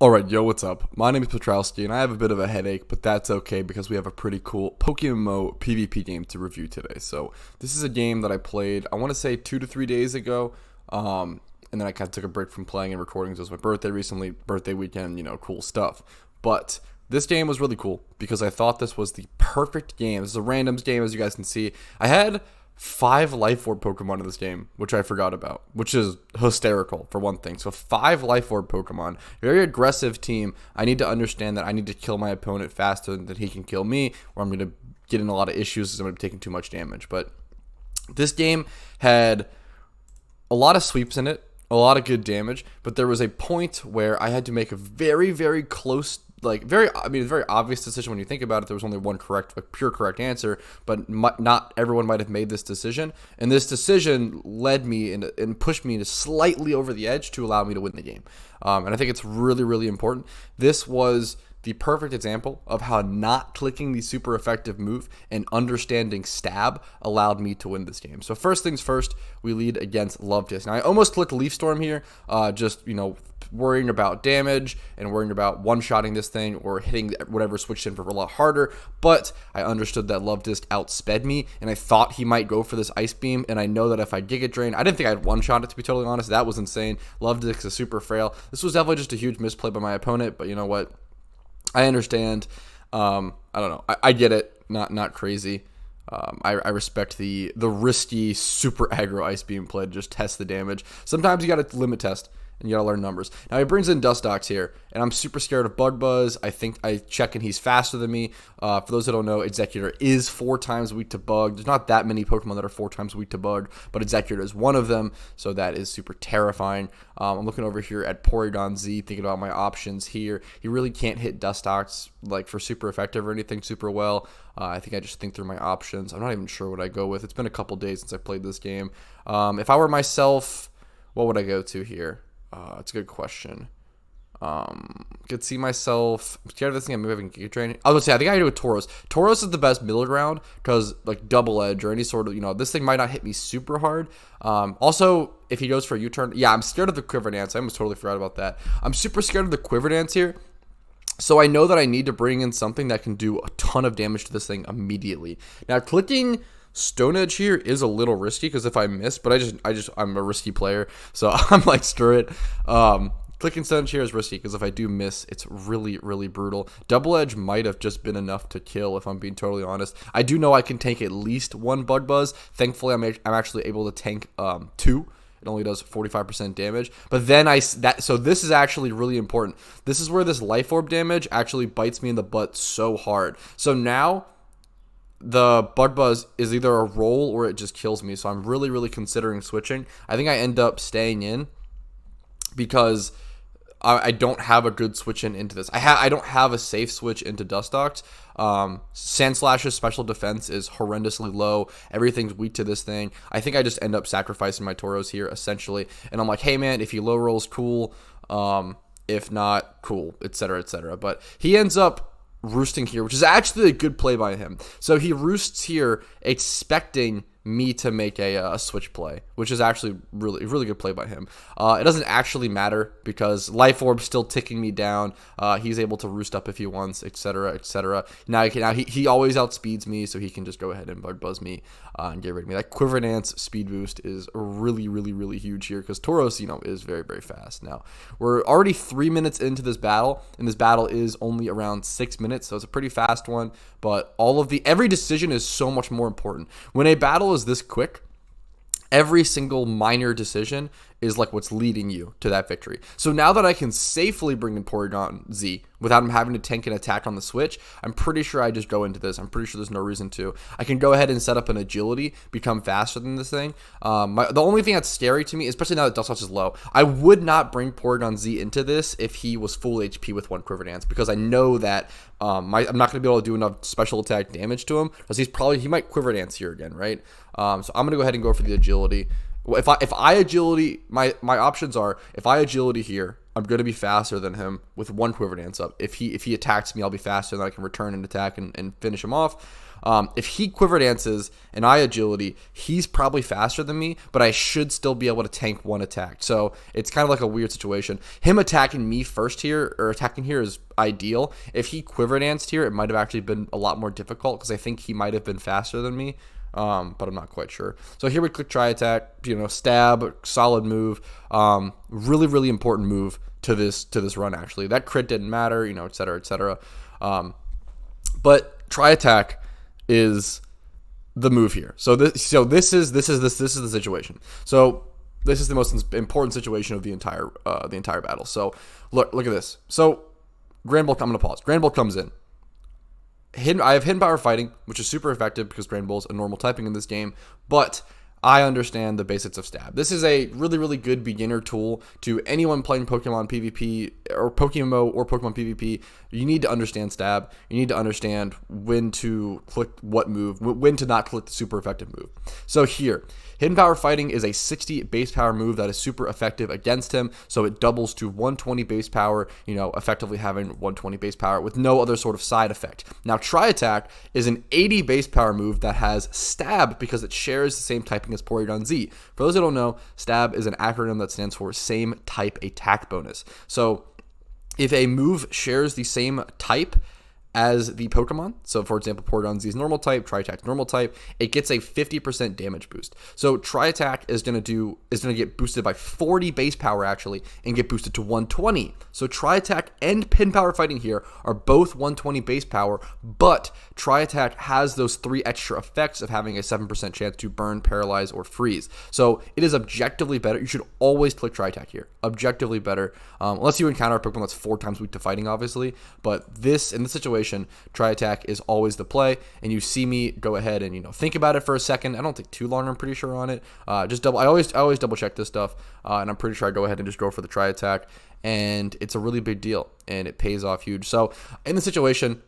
Alright, yo, what's up? My name is Patrouski, and I have a bit of a headache, but that's okay because we have a pretty cool PokeMMO PvP game to review today. So, this is a game that I played, I want to say 2 to 3 days ago, and then I kind of took a break from playing and recording. So it was my birthday recently, birthday weekend, cool stuff. But this game was really cool because I thought this was the perfect game. This is a randoms game, as you guys can see. I had 5 Life Orb Pokemon in this game, which I forgot about, which is hysterical for one thing. So 5 Life Orb Pokemon, very aggressive team. I need to understand that I need to kill my opponent faster than he can kill me, or I'm going to get in a lot of issues as I'm going to be taking too much damage. But this game had a lot of sweeps in it, a lot of good damage, but there was a point where I had to make a very, very close, it's a very obvious decision when you think about it. There was only one pure correct answer, but not everyone might have made this decision. And this decision led me and pushed me slightly over the edge to allow me to win the game. And I think it's really, really important. This was the perfect example of how not clicking the super effective move and understanding stab allowed me to win this game. So first things first, we lead against Love-Disc. Now I almost clicked Leaf Storm here, worrying about damage and worrying about one-shotting this thing or hitting whatever switched in for a lot harder, but I understood that Love-Disc outsped me, and I thought he might go for this Ice Beam, and I know that if I Giga Drain, I didn't think I'd one-shot it, to be totally honest. That was insane. Love-Disc is super frail. This was definitely just a huge misplay by my opponent, but you know what? I understand. I don't know. I get it. Not crazy. I respect the risky super aggro Ice Beam play to just test the damage. Sometimes you got to limit test and you got to learn numbers. Now he brings in Dustox here, and I'm super scared of Bug Buzz. I think I check and he's faster than me. For those that don't know, Executor is 4 times weak to Bug. There's not that many Pokemon that are 4 times weak to Bug, but Executor is one of them, so that is super terrifying. I'm looking over here at Porygon Z, thinking about my options here. He really can't hit Dustox for super effective or anything super well. I think I just think through my options. I'm not even sure what I go with. It's been a couple days since I played this game. If I were myself, what would I go to here? It's a good question. Could see myself. I'm scared of this thing. I'm moving Giga Drain. I would say I think I do with Tauros. Tauros is the best middle ground because double edge or any sort of this thing might not hit me super hard. Also, if he goes for a U-turn, yeah, I'm scared of the Quiver Dance. I almost totally forgot about that. I'm super scared of the Quiver Dance here. So I know that I need to bring in something that can do a ton of damage to this thing immediately. Now clicking Stone Edge here is a little risky because if I miss, but I'm a risky player, so I'm like, screw it. Clicking Stone Edge here is risky because if I do miss, it's really, really brutal. Double Edge might have just been enough to kill, if I'm being totally honest. I do know I can tank at least 1 Bug Buzz. Thankfully, I'm actually able to tank 2. It only does 45% damage. But then so this is actually really important. This is where this Life Orb damage actually bites me in the butt so hard. So now the Bug Buzz is either a roll or it just kills me. So I'm really, really considering switching. I think I end up staying in because I don't have a good switch into this. I don't have a safe switch into Dustox. Sandslash's special defense is horrendously low. Everything's weak to this thing. I think I just end up sacrificing my Tauros here, essentially. And I'm like, hey, man, if he low rolls, cool. If not, cool, etc., etc. But he ends up roosting here, which is actually a good play by him. So he roosts here expecting me to make a switch play, which is actually really, really good play by him. It doesn't actually matter because Life Orb's still ticking me down. He's able to roost up if he wants, etc., etc. Now he always outspeeds me, so he can just go ahead and Bug Buzz me and get rid of me. That Quiver Dance speed boost is really, really, really huge here because Tauros, is very, very fast. Now we're already 3 minutes into this battle, and this battle is only around 6 minutes, so it's a pretty fast one. But every decision is so much more important. When a battle is this quick, every single minor decision is like what's leading you to that victory. So now that I can safely bring in Porygon Z without him having to tank an attack on the switch, I'm pretty sure I just go into this. I'm pretty sure there's no reason to. I can go ahead and set up an agility, become faster than this thing. The only thing that's scary to me, especially now that Dustox is low, I would not bring Porygon Z into this if he was full HP with 1 Quiver Dance because I know that I'm not going to be able to do enough special attack damage to him because he might Quiver Dance here again, right? So I'm going to go ahead and go for the agility. If I agility, my options are, if I agility here I'm going to be faster than him with one Quiver Dance up. If he attacks me, I'll be faster, then I can return and attack and finish him off. If he Quiver Dances and I Agility, he's probably faster than me, but I should still be able to tank one attack. So it's kind of like a weird situation. Him attacking me first here, or attacking here, is ideal. If he Quiver Danced here, it might have actually been a lot more difficult because I think he might have been faster than me. But I'm not quite sure. So here we click Try Attack, stab, solid move, really, really important move to this run, actually. That crit didn't matter, et cetera, et cetera. But Try Attack is the move here. So this is the situation. So this is the most important situation of the entire battle. So look at this. So Grand Bolt, I'm gonna pause. Grand Bolt comes in. I have Hidden Power Fighting, which is super effective because Grand Bull's a normal typing in this game, but I understand the basics of Stab. This is a really, really good beginner tool to anyone playing Pokemon PvP or PokeMMO or Pokemon PvP. You need to understand Stab. You need to understand when to click what move, when to not click the super effective move. So here, Hidden Power Fighting is a 60 base power move that is super effective against him, so it doubles to 120 base power, effectively having 120 base power with no other sort of side effect. Now, Try Attack is an 80 base power move that has Stab because it shares the same typing as Porygon Z. For those who don't know, Stab is an acronym that stands for Same Type Attack Bonus. So if a move shares the same type as the Pokemon, so for example, Porygon Z's normal type, Try Attack's normal type, it gets a 50% damage boost. So Try Attack is gonna get boosted by 40 base power actually, and get boosted to 120. So Try Attack and Hidden Power Fighting here are both 120 base power, but Try Attack has those 3 extra effects of having a 7% chance to burn, paralyze, or freeze. So it is objectively better. You should always click Try Attack here. Objectively better, unless you encounter a Pokemon that's 4 times weak to fighting, obviously. But in this situation, Try Attack is always the play, and you see me go ahead and think about it for a second. I don't take too long, I'm pretty sure, on it. I always double check this stuff, and I'm pretty sure I go ahead and just go for the Try Attack, and it's a really big deal, and it pays off huge. So in the situation,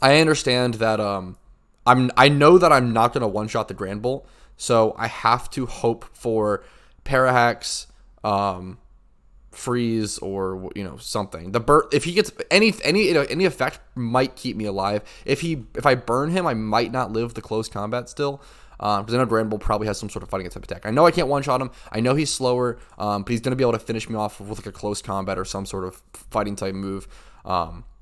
I understand that I know that I'm not going to one-shot the Grand Bolt, so I have to hope for Parahacks, freeze, or something. If he gets any effect, might keep me alive. If I burn him, I might not live the close combat still, because I know Grand Bull probably has some sort of fighting type attack. I know I can't one shot him. I know he's slower, but he's gonna be able to finish me off with like a close combat or some sort of fighting type move.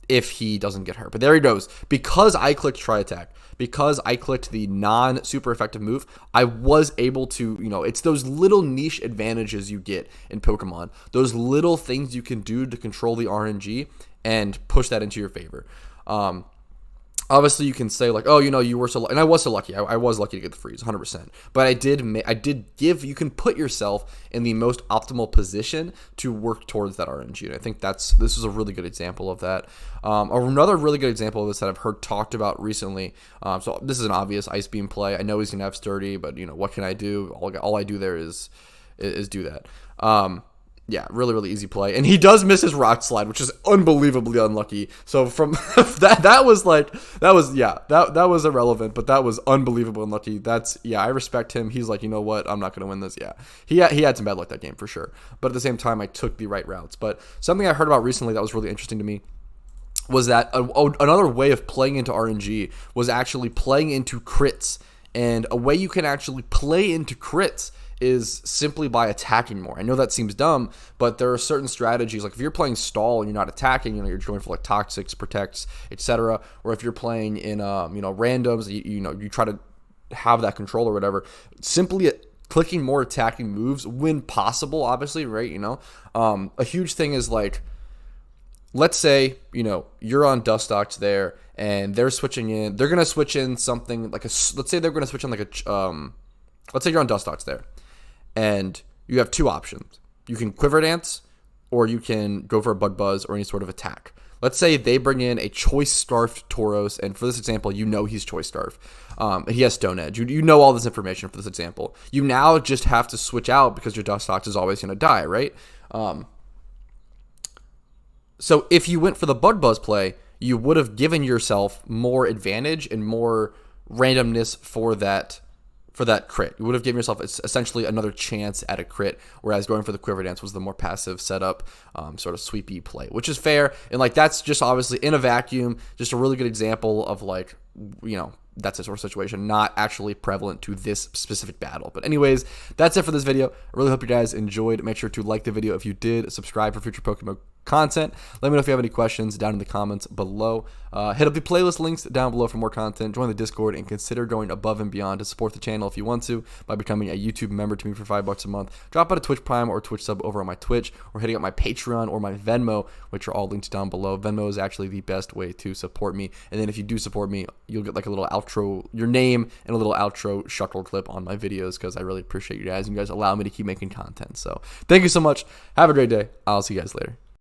If he doesn't get hurt. But there he goes. Because I clicked Try Attack, because I clicked the non-super effective move, I was able to, it's those little niche advantages you get in Pokemon. Those little things you can do to control the RNG and push that into your favor. Obviously, you can say like, oh, you were so lucky. And I was so lucky. I was lucky to get the freeze, 100%. But I did give, you can put yourself in the most optimal position to work towards that RNG. And I think this is a really good example of that. Another really good example of this that I've heard talked about recently. So this is an obvious Ice Beam play. I know he's going to have Sturdy, but, what can I do? All I do there is do that. Yeah, really, really easy play. And he does miss his Rock Slide, which is unbelievably unlucky. So from that was irrelevant, but that was unbelievably unlucky. I respect him. He's like, you know what? I'm not going to win this. Yeah, he had some bad luck that game for sure. But at the same time, I took the right routes. But something I heard about recently that was really interesting to me was that another way of playing into RNG was actually playing into crits. And a way you can actually play into crits is simply by attacking more. I know that seems dumb, but there are certain strategies, like if you're playing stall and you're not attacking, you're going for like toxics, protects, etc. Or if you're playing in randoms, you try to have that control or whatever. Simply clicking more attacking moves when possible, obviously, right? A huge thing is like, let's say you're on Dustox there and they're switching in. They're gonna switch in something like let's say they're gonna switch in like let's say you're on Dustox there. And you have 2 options. You can Quiver Dance, or you can go for a Bug Buzz or any sort of attack. Let's say they bring in a Choice Scarfed Tauros, and for this example, he's Choice Scarf. He has Stone Edge. You know all this information for this example. You now just have to switch out because your Dustox is always going to die, right? So if you went for the Bug Buzz play, you would have given yourself more advantage and more randomness for for that crit. You would have given yourself essentially another chance at a crit, whereas going for the quiver dance was the more passive setup, sort of sweepy play, which is fair. And like, that's just obviously in a vacuum, just a really good example of like, you know, that's a sort of situation not actually prevalent to this specific battle. But anyways, that's it for this video. I really hope you guys enjoyed. Make sure to like the video if you did, subscribe for future PokeMMO content. Let me know if you have any questions down in the comments below. Hit up the playlist links down below for more content. Join the Discord and consider going above and beyond to support the channel if you want to by becoming a YouTube member to me for $5 a month. Drop out a Twitch Prime or Twitch sub over on my Twitch, or hitting up my Patreon or my Venmo, which are all linked down below. Venmo is actually the best way to support me. And then if you do support me, you'll get like a little outro, your name, and a little outro shuckle clip on my videos, because I really appreciate you guys, and you guys allow me to keep making content. So thank you so much. Have a great day. I'll see you guys later.